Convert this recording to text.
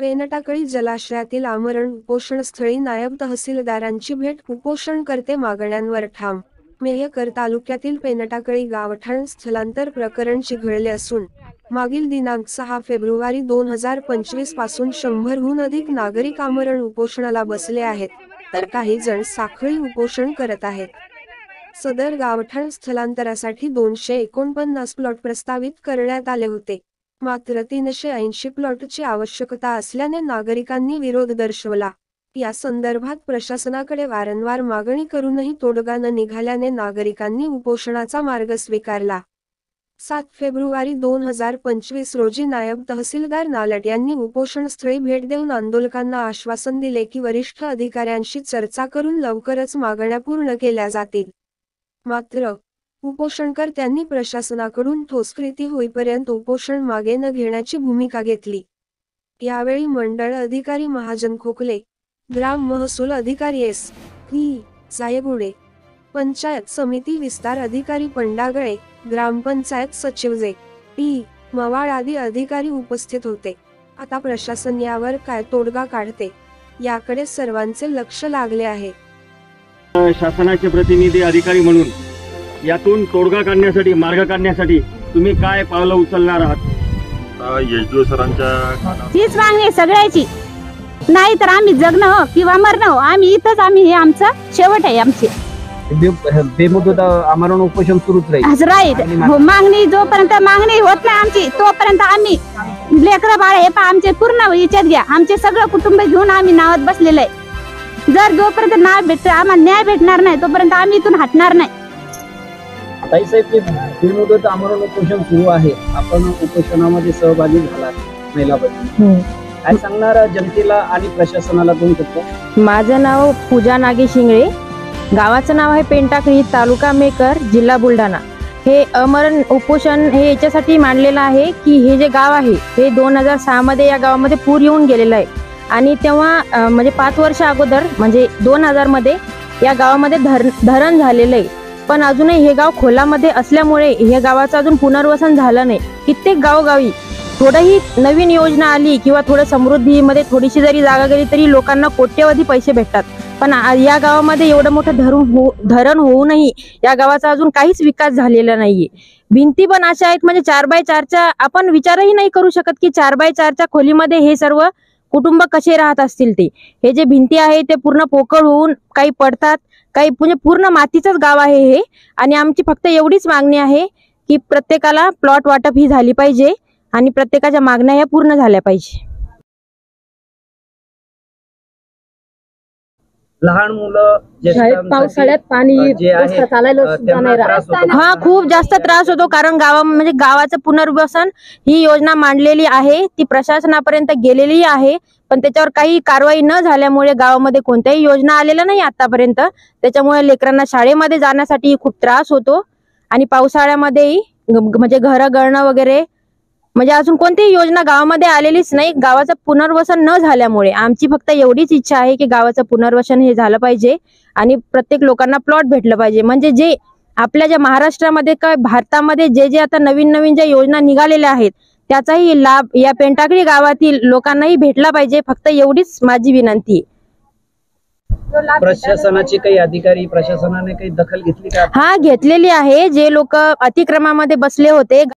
पेनटाकळी जलाशयातील आमरण उपोषणस्थळी नायब तहसीलदारांची भेट, उपोषणकर्ते मागण्यांवर ठाम। मेहकर तालुक्यातील पेनटाकळी गावठाण स्थलांतर प्रकरण चिघळले असून मागील दिनांक 6 फेब्रुवारी 2025 पासून 100हून अधिक नागरिक आमरण उपोषणाला बसले आहेत, तर काही जण साखळी उपोषण करत आहेत। सदर गावठाण स्थलांतरासाठी 249 प्लॉट प्रस्तावित करण्यात आले होते, मात्र 380 प्लॉटची आवश्यकता असल्याने नागरिकांनी विरोध दर्शवला। या संदर्भात प्रशासनाकडे वारंवार मागणी करूनही तोडगा न निघाल्याने नागरिकांनी उपोषणाचा मार्ग स्वीकारला। 7 फेब्रुवारी 2025 रोजी नायब तहसीलदार नालट यांनी उपोषणस्थळी भेट देऊन आंदोलकांना आश्वासन दिले की वरिष्ठ अधिकाऱ्यांशी चर्चा करून लवकरच मागण्या पूर्ण केल्या जातील। मात्र उपोषणकर्त्यांनी प्रशासनाकडून ठोस कृती होईपर्यंत उपोषण मागे न घेण्याची भूमिका घेतली। यावेळी मंडळ अधिकारी महाजन खोकले, ग्राम महसूल अधिकारी S.P. सायगुडे, पंचायत समिती विस्तार अधिकारी पंडागळे, ग्रामपंचायत सचिव J.P. मवाळ आदी अधिकारी उपस्थित होते। आता प्रशासन यावर काय तोडगा काढते याकडे सर्वांचे लक्ष लागले आहे। शासनाचे प्रतिनिधी अधिकारी म्हणून यातून तोडगा काढण्यासाठी, मार्ग काढण्यासाठी तुम्ही काय पावलं उचलणार आहात? यशदेव सरांच्या तीच मागणी सगळ्याची, नाही तर आम्ही जगणं हो किंवा मरणं हो, आम्ही इथंच, आम्ही हे आमचा शेवट आहे। आमची बेमुदत आमरण उपोषण सुरूच राहील। मागणी जोपर्यंत मागणी होत नाही आमची तोपर्यंत आम्ही लेकरं बाळ हे आमचे पूर्ण याच्यात घ्या, आमचे सगळं कुटुंब घेऊन आम्ही नावात बसलेलं आहे। जर जोपर्यंत आम्हाला न्याय भेटणार नाही तोपर्यंत आम्ही इथून हटणार नाही। ताईसाहेब, बेमुदत आमरण उपोषण सुरू आहे, आपण उपोषणामध्ये सहभागी झाला महिला बंधू, काय सांगणार जनतेला आणि प्रशासनाला? दोन शब्द। माझं नाव पूजा नागे शिंगळे, गावाचं नाव आहे पेनटाकळी, तालुका मेकर, जिल्हा बुलढाणा। हे आमरण उपोषण हे याच्यासाठी मांडलेलं आहे की हे जे गाव आहे हे 2006 मध्ये या गावामध्ये पूर येऊन गेलेलं आहे आणि तेव्हा म्हणजे 5 वर्ष अगोदर म्हणजे 2000 मध्ये या गावामध्ये धरण झालेलं आहे, पण अजूनही हे गाव खोलामध्ये असल्यामुळे हे गावाचं अजून पुनर्वसन झालं नाही। कित्येक गावोगावी थोडंही नवीन योजना आली किंवा थोडं समृद्धीमध्ये थोडीशी जरी जागा गेली तरी लोकांना कोट्यवधी पैसे भेटतात, पण या गावामध्ये एवढं मोठं धरण होऊनही या गावाचा अजून काहीच विकास झालेला नाहीये। भिंती पण अशा आहेत म्हणजे 4x4च्या, आपण विचारही नाही करू शकत की 4x4च्या खोलीमध्ये हे सर्व कुटुंब कसे राहत असतील ते। हे जे भिंती आहे ते पूर्ण पोकळ होऊन काही पडतात, काही म्हणजे पूर्ण मातीचंच गाव आहे हे। आणि आमची फक्त एवढीच मागणी आहे की प्रत्येकाला प्लॉट वाटप ही झाली पाहिजे आणि प्रत्येकाच्या मागण्या ह्या पूर्ण झाल्या पाहिजे। लहान मुलं पावसाळ्यात पाणी हा खूप जास्त त्रास होतो, कारण म्हणजे गावाचं पुनर्वसन ही योजना मांडलेली आहे, ती प्रशासनापर्यंत गेलेली आहे, पण त्याच्यावर काही कारवाई न झाल्यामुळे गावामध्ये कोणत्याही योजना आलेल्या नाही आतापर्यंत। त्याच्यामुळे लेकरांना शाळेमध्ये जाण्यासाठी खूप त्रास होतो आणि पावसाळ्यामध्येही म्हणजे घर गळणं वगैरे म्हणजे अजून कोणतीही योजना गावामध्ये आलेलीच नाही गावाचं पुनर्वसन न झाल्यामुळे। आमची फक्त एवढीच इच्छा आहे की गावाचं पुनर्वसन हे झालं पाहिजे आणि प्रत्येक लोकांना प्लॉट भेटलं पाहिजे, म्हणजे जे आपल्या ज्या महाराष्ट्रामध्ये काय भारतामध्ये जे आता नवीन ज्या योजना निघालेल्या आहेत त्याचाही लाभ या पेनटाकळी गावातील लोकांनाही भेटला पाहिजे, फक्त एवढीच माझी विनंती आहे। प्रशासनाचे काही अधिकारी, प्रशासनाने काही दखल घेतली का? हा घेतलेली आहे। जे लोक अतिक्रमामध्ये बसले होते